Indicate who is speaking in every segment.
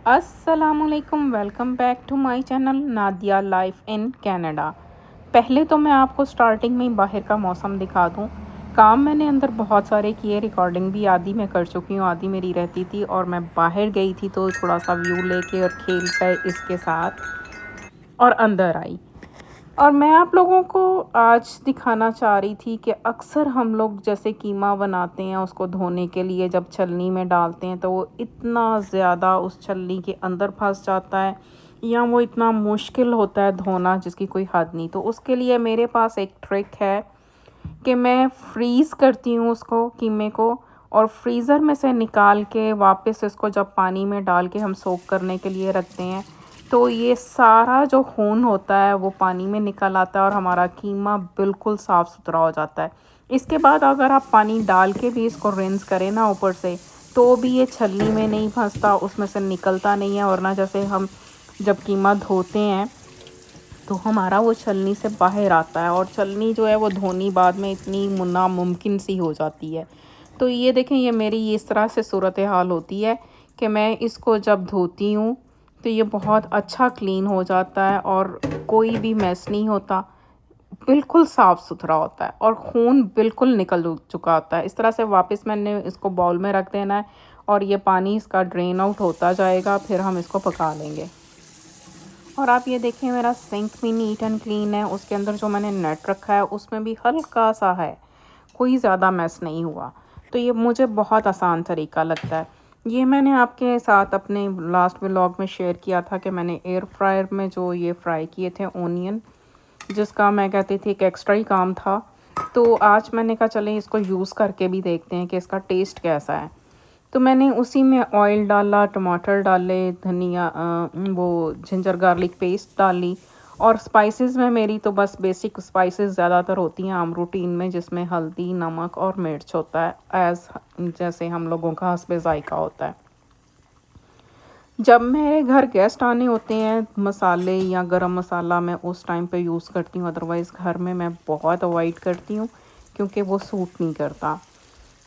Speaker 1: अस्सलामुअलैकुम, welcome back to my channel Nadia life in Canada. पहले तो मैं आपको स्टार्टिंग में ही बाहर का मौसम दिखा दूं। काम मैंने अंदर बहुत सारे किए, रिकॉर्डिंग भी आधी मैं कर चुकी हूँ, आधी मेरी रहती थी और मैं बाहर गई थी तो थोड़ा सा व्यू लेके और खेल कर इसके साथ और अंदर आई। और मैं आप लोगों को आज दिखाना चाह रही थी कि अक्सर हम लोग जैसे कीमा बनाते हैं, उसको धोने के लिए जब छलनी में डालते हैं तो वो इतना ज़्यादा उस छलनी के अंदर फंस जाता है या वो इतना मुश्किल होता है धोना जिसकी कोई हद नहीं। तो उसके लिए मेरे पास एक ट्रिक है कि मैं फ्रीज़ करती हूँ उसको, कीमे को, और फ्रीज़र में से निकाल के वापस इसको जब पानी में डाल के हम सोक करने के लिए रखते हैं तो ये सारा जो खून होता है वो पानी में निकल आता है और हमारा कीमा बिल्कुल साफ़ सुथरा हो जाता है। इसके बाद अगर आप पानी डाल के भी इसको रिंस करें ना ऊपर से, तो भी ये छलनी में नहीं फंसता, उसमें से निकलता नहीं है। वरना जैसे हम जब कीमा धोते हैं तो हमारा वो छलनी से बाहर आता है और छलनी जो है वो धोनी बाद में इतनी नामुमकिन सी हो जाती है। तो ये देखें, ये मेरी इस तरह से सूरत हाल होती है कि मैं इसको जब धोती हूँ तो ये बहुत अच्छा क्लीन हो जाता है और कोई भी मैस नहीं होता, बिल्कुल साफ़ सुथरा होता है और खून बिल्कुल निकल चुका होता है। इस तरह से वापस मैंने इसको बाउल में रख देना है और ये पानी इसका ड्रेन आउट होता जाएगा, फिर हम इसको पका लेंगे। और आप ये देखें, मेरा सिंक भी नीट एंड क्लीन है। उसके अंदर जो मैंने नेट रखा है उसमें भी हल्का सा है, कोई ज़्यादा मैस नहीं हुआ। तो ये मुझे बहुत आसान तरीका लगता है। ये मैंने आपके साथ अपने लास्ट व्लॉग में शेयर किया था कि मैंने एयर फ्रायर में जो ये फ्राई किए थे ओनियन, जिसका मैं कहती थी एक एक्स्ट्रा ही काम था। तो आज मैंने कहा चलें इसको यूज़ करके भी देखते हैं कि इसका टेस्ट कैसा है। तो मैंने उसी में ऑयल डाला, टमाटर डाले, धनिया वो जिंजर गार्लिक पेस्ट डाली और स्पाइसेस में मेरी तो बस बेसिक स्पाइसेस ज़्यादातर होती हैं आम रूटीन में, जिसमें हल्दी, नमक और मिर्च होता है एज़ जैसे हम लोगों का हस्बे ज़ायका होता है। जब मेरे घर गेस्ट आने होते हैं, मसाले या गरम मसाला मैं उस टाइम पे यूज़ करती हूँ, अदरवाइज़ घर में मैं बहुत अवॉइड करती हूँ क्योंकि वो सूट नहीं करता।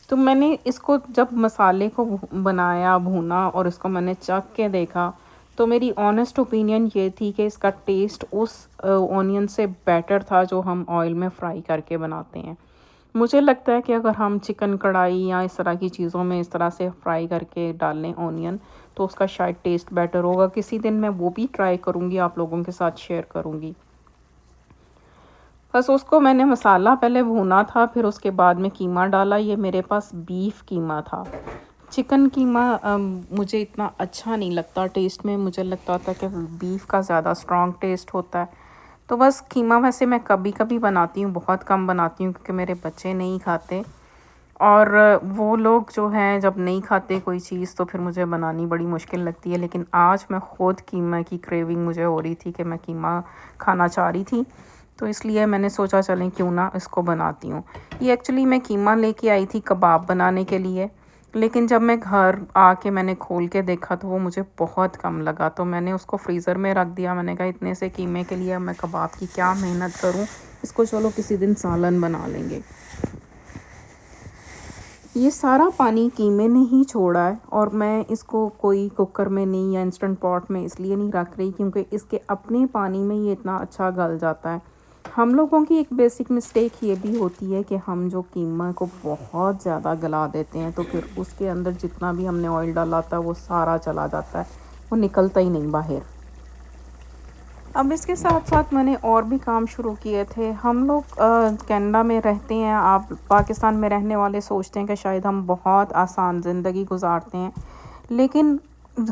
Speaker 1: तो मैंने इसको जब मसाले को बनाया, भूना और इसको मैंने चख के देखा तो मेरी ऑनेस्ट ओपिनियन ये थी कि इसका टेस्ट उस ऑनियन से बेटर था जो हम ऑयल में फ्राई करके बनाते हैं। मुझे लगता है कि अगर हम चिकन कढ़ाई या इस तरह की चीज़ों में इस तरह से फ्राई करके डाल लें ऑनियन तो उसका शायद टेस्ट बेटर होगा। किसी दिन मैं वो भी ट्राई करूँगी, आप लोगों के साथ शेयर करूँगी। बस उसको मैंने मसाला पहले भूना था, फिर उसके बाद में कीमा डाला। ये मेरे पास बीफ कीमा था। चिकन कीमा मुझे इतना अच्छा नहीं लगता टेस्ट में, मुझे लगता था कि बीफ का ज़्यादा स्ट्रॉन्ग टेस्ट होता है। तो बस कीमा वैसे मैं कभी कभी बनाती हूँ, बहुत कम बनाती हूँ क्योंकि मेरे बच्चे नहीं खाते और वो लोग जो हैं जब नहीं खाते कोई चीज़ तो फिर मुझे बनानी बड़ी मुश्किल लगती है। लेकिन आज मैं ख़ुद कीमा की क्रेविंग मुझे हो रही थी कि मैं कीमा खाना चाह रही थी, तो इसलिए मैंने सोचा चलें क्यों ना इसको बनाती हूँ। ये एक्चुअली मैं कीमा लेके आई थी कबाब बनाने के लिए, लेकिन जब मैं घर आके मैंने खोल के देखा तो वो मुझे बहुत कम लगा, तो मैंने उसको फ्रीज़र में रख दिया। मैंने कहा इतने से कीमे के लिए मैं कबाब की क्या मेहनत करूँ, इसको चलो किसी दिन सालन बना लेंगे। ये सारा पानी कीमे ने ही छोड़ा है और मैं इसको कोई कुकर में नहीं या इंस्टेंट पॉट में इसलिए नहीं रख रही क्योंकि इसके अपने पानी में ये इतना अच्छा गल जाता है। हम लोगों की एक बेसिक मिस्टेक ये भी होती है कि हम जो कीमा को बहुत ज़्यादा गला देते हैं तो फिर उसके अंदर जितना भी हमने ऑयल डाला था वो सारा चला जाता है, वो निकलता ही नहीं बाहर। अब इसके साथ साथ मैंने और भी काम शुरू किए थे। हम लोग कनाडा में रहते हैं, आप पाकिस्तान में रहने वाले सोचते हैं कि शायद हम बहुत आसान ज़िंदगी गुजारते हैं, लेकिन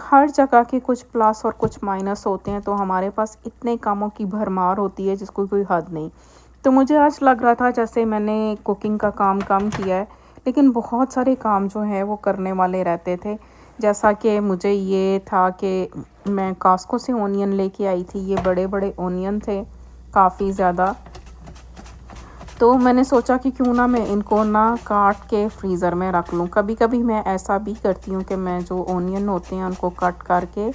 Speaker 1: हर जगह के कुछ प्लस और कुछ माइनस होते हैं। तो हमारे पास इतने कामों की भरमार होती है जिसको कोई हद नहीं। तो मुझे आज लग रहा था जैसे मैंने कुकिंग का काम कम किया है, लेकिन बहुत सारे काम जो हैं वो करने वाले रहते थे। जैसा कि मुझे ये था कि मैं कॉस्को से ओनियन लेके आई थी, ये बड़े बड़े ओनियन थे काफ़ी ज़्यादा। तो मैंने सोचा कि क्यों ना मैं इनको ना काट के फ्रीज़र में रख लूँ। कभी कभी मैं ऐसा भी करती हूँ कि मैं जो ओनियन होते हैं उनको कट करके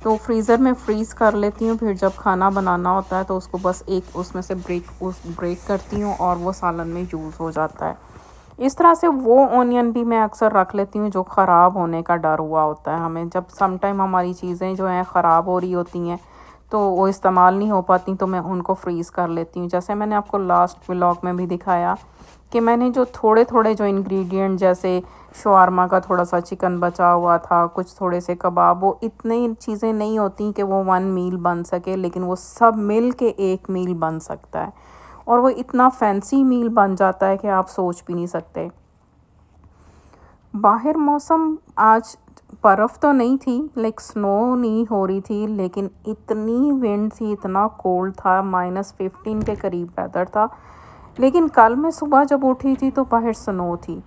Speaker 1: तो फ्रीज़र में फ्रीज़ कर लेती हूँ, फिर जब खाना बनाना होता है तो उसको बस एक उसमें से ब्रेक करती हूँ और वो सालन में यूज़ हो जाता है। इस तरह से वो ऑनियन भी मैं अक्सर रख लेती हूँ जो ख़राब होने का डर हुआ होता है हमें। जब सम टाइम हमारी चीज़ें जो हैं ख़राब हो रही होती हैं तो वो इस्तेमाल नहीं हो पाती, तो मैं उनको फ्रीज़ कर लेती हूँ। जैसे मैंने आपको लास्ट व्लॉग में भी दिखाया कि मैंने जो थोड़े थोड़े जो इंग्रेडिएंट, जैसे शवारमा का थोड़ा सा चिकन बचा हुआ था, कुछ थोड़े से कबाब, वो इतनी चीज़ें नहीं होती कि वो वन मील बन सके, लेकिन वो सब मिल के एक मील बन सकता है। और वो इतना फैंसी मील बन जाता है कि आप सोच भी नहीं सकते। बाहर मौसम आज बर्फ़ तो नहीं थी, लाइक स्नो नहीं हो रही थी, लेकिन इतनी विंड थी, इतना कोल्ड था, -15 के करीब वेदर था। लेकिन कल मैं सुबह जब उठी थी तो बाहर स्नो थी,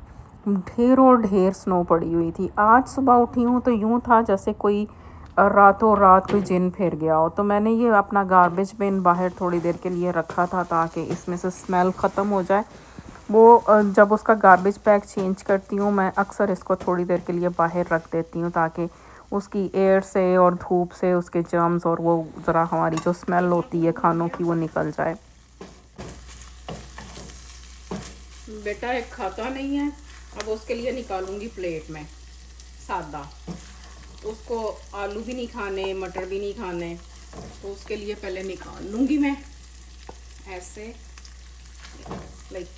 Speaker 1: ढेरों ढेर स्नो पड़ी हुई थी। आज सुबह उठी हूँ तो यूँ था जैसे कोई रातों रात कोई जिन फिर गया हो। तो मैंने ये अपना गार्बेज बिन बाहर थोड़ी देर के लिए रखा था ताकि इसमें से स्मेल ख़त्म हो जाए। वो जब उसका गार्बेज बैग चेंज करती हूँ मैं अक्सर इसको थोड़ी देर के लिए बाहर रख देती हूँ ताकि उसकी एयर से और धूप से उसके जर्म्स और वो ज़रा हमारी जो स्मेल होती है खानों की वो निकल जाए। बेटा एक खाता नहीं है, अब उसके लिए निकालूंगी प्लेट में सादा। उसको आलू भी नहीं खाने, मटर भी नहीं खाने, तो उसके लिए पहले निकाल लूँगी मैं ऐसे, लाइक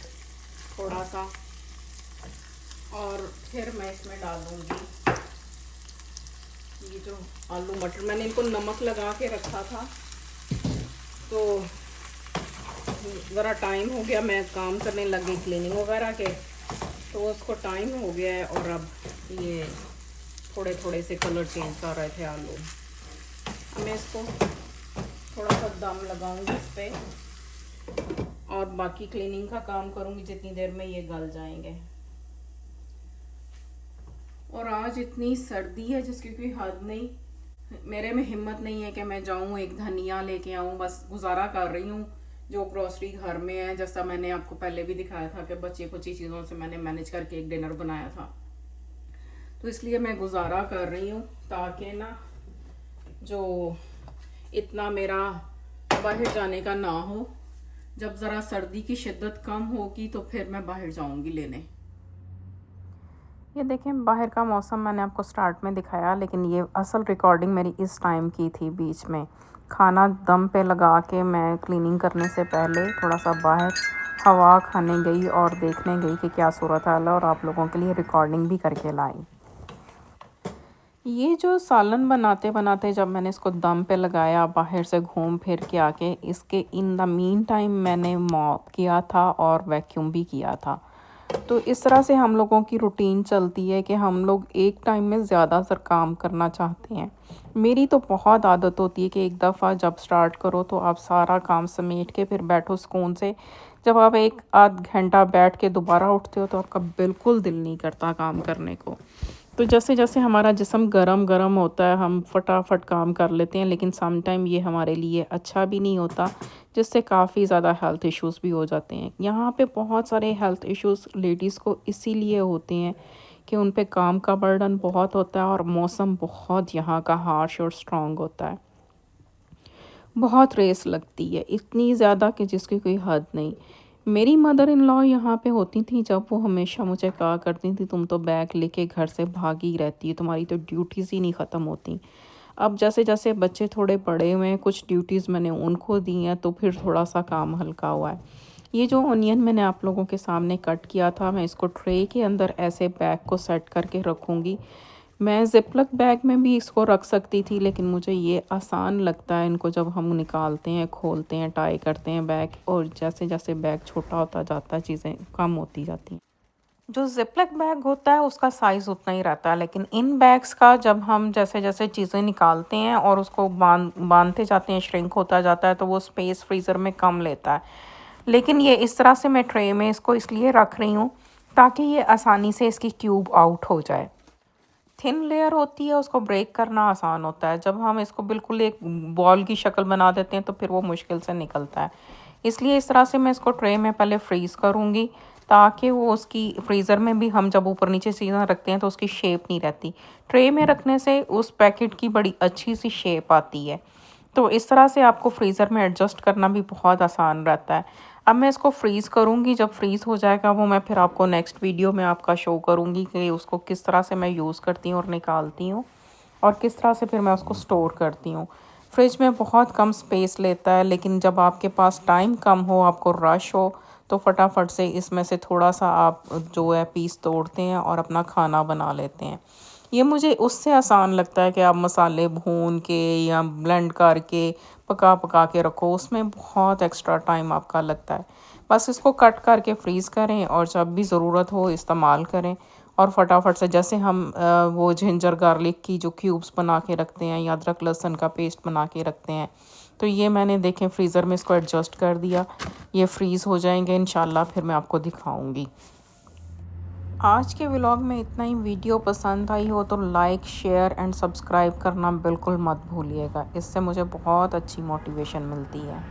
Speaker 1: थोड़ा सा, और फिर मैं इसमें डालूँगी ये जो आलू मटर। मैंने इनको नमक लगा के रखा था, तो ज़रा टाइम हो गया, मैं काम करने लग गई क्लीनिंग वगैरह के, तो उसको टाइम हो गया है। और अब ये थोड़े थोड़े से कलर चेंज कर रहे थे आलू। अब मैं इसको थोड़ा सा दम लगाऊंगी इस पर और बाकी क्लीनिंग का काम करूंगी जितनी देर में ये गल जाएंगे। और आज इतनी सर्दी है जिसकी कोई हद नहीं, मेरे में हिम्मत नहीं है कि मैं जाऊं एक धनिया लेके आऊं, बस गुजारा कर रही हूँ जो ग्रोसरी घर में है। जैसा मैंने आपको पहले भी दिखाया था कि बची कुची चीज़ों से मैंने मैनेज करके एक डिनर बनाया था, तो इसलिए मैं गुजारा कर रही हूँ ताकि ना जो इतना मेरा बाहर जाने का ना हो। जब ज़रा सर्दी की शिद्दत कम होगी तो फिर मैं बाहर जाऊँगी लेने। ये देखें बाहर का मौसम मैंने आपको स्टार्ट में दिखाया, लेकिन ये असल रिकॉर्डिंग मेरी इस टाइम की थी। बीच में खाना दम पे लगा के मैं क्लीनिंग करने से पहले थोड़ा सा बाहर हवा खाने गई और देखने गई कि क्या सूरत हाल है, और आप लोगों के लिए रिकॉर्डिंग भी करके लाई। ये जो सालन बनाते बनाते जब मैंने इसको दम पे लगाया, बाहर से घूम फिर के आके, इसके इन द मीन टाइम मैंने मॉप किया था और वैक्यूम भी किया था। तो इस तरह से हम लोगों की रूटीन चलती है कि हम लोग एक टाइम में ज़्यादातर काम करना चाहते हैं। मेरी तो बहुत आदत होती है कि एक दफ़ा जब स्टार्ट करो तो आप सारा काम समेट के फिर बैठो सुकून से। जब आप एक आध घंटा बैठ के दोबारा उठते हो तो आपका बिल्कुल दिल नहीं करता काम करने को। तो जैसे जैसे हमारा जिस्म गरम गरम होता है हम फटाफट काम कर लेते हैं, लेकिन सम टाइम ये हमारे लिए अच्छा भी नहीं होता, जिससे काफ़ी ज़्यादा हेल्थ इश्यूज़ भी हो जाते हैं। यहाँ पे बहुत सारे हेल्थ इश्यूज़ लेडीज़ को इसीलिए होते हैं कि उन पे काम का बर्डन बहुत होता है और मौसम बहुत यहाँ का हार्श और स्ट्रॉन्ग होता है। बहुत रेस लगती है, इतनी ज़्यादा कि जिसकी कोई हद नहीं। मेरी मदर इन लॉ यहाँ पे होती थी जब, वो हमेशा मुझे कहा करती थी तुम तो बैग लेके घर से भागी रहती है, तुम्हारी तो ड्यूटीज़ ही नहीं ख़त्म होती। अब जैसे जैसे बच्चे थोड़े बड़े हुए हैं, कुछ ड्यूटीज़ मैंने उनको दी हैं, तो फिर थोड़ा सा काम हल्का हुआ है। ये जो ऑनियन मैंने आप लोगों के सामने कट किया था, मैं इसको ट्रे के अंदर ऐसे बैग को सेट करके रखूँगी। मैं ज़िपलॉक बैग में भी इसको रख सकती थी, लेकिन मुझे ये आसान लगता है इनको जब हम निकालते हैं, खोलते हैं, टाई करते हैं बैग, और जैसे जैसे बैग छोटा होता जाता है चीज़ें कम होती जाती हैं। जो ज़िपलॉक बैग होता है उसका साइज़ उतना ही रहता है, लेकिन इन बैग्स का जब हम जैसे जैसे चीज़ें निकालते हैं और उसको बांधते जाते हैं, श्रिंक होता जाता है, तो वो स्पेस फ्रीज़र में कम लेता है। लेकिन ये इस तरह से मैं ट्रे में इसको इसलिए रख रही हूँ ताकि ये आसानी से इसकी क्यूब आउट हो जाए। थिन लेयर होती है, उसको ब्रेक करना आसान होता है। जब हम इसको बिल्कुल एक बॉल की शक्ल बना देते हैं तो फिर वो मुश्किल से निकलता है। इसलिए इस तरह से मैं इसको ट्रे में पहले फ्रीज़ करूँगी ताकि वो उसकी फ्रीज़र में भी हम जब ऊपर नीचे चीज़ें रखते हैं तो उसकी शेप नहीं रहती। ट्रे में रखने से उस पैकेट की बड़ी अच्छी सी शेप आती है। तो इस तरह से आपको फ्रीज़र में एडजस्ट करना भी बहुत आसान रहता है। अब मैं इसको फ्रीज़ करूँगी, जब फ्रीज़ हो जाएगा वो मैं फिर आपको नेक्स्ट वीडियो में आपका शो करूँगी कि उसको किस तरह से मैं यूज़ करती हूँ और निकालती हूँ और किस तरह से फिर मैं उसको स्टोर करती हूँ। फ्रिज में बहुत कम स्पेस लेता है, लेकिन जब आपके पास टाइम कम हो, आपको रश हो, तो फटाफट से इसमें से थोड़ा-सा आप जो है पीस तोड़ते हैं और अपना खाना बना लेते हैं। ये मुझे उससे आसान लगता है कि आप मसाले भून के या ब्लेंड करके पका-पका के रखो, उसमें बहुत एक्स्ट्रा टाइम आपका लगता है। बस इसको कट करके फ्रीज़ करें और जब भी ज़रूरत हो इस्तेमाल करें और फटाफट से जैसे हम वो जिंजर गार्लिक की जो क्यूब्स बना के रखते हैं या अदरक लहसुन का पेस्ट बना के रखते हैं, तो ये मैंने देखें फ्रीज़र में इसको एडजस्ट कर दिया। ये फ्रीज़ हो जाएंगे इंशाल्लाह, फिर मैं आपको दिखाऊंगी। आज के व्लॉग में इतना ही। वीडियो पसंद आई हो तो लाइक शेयर एंड सब्सक्राइब करना बिल्कुल मत भूलिएगा, इससे मुझे बहुत अच्छी मोटिवेशन मिलती है।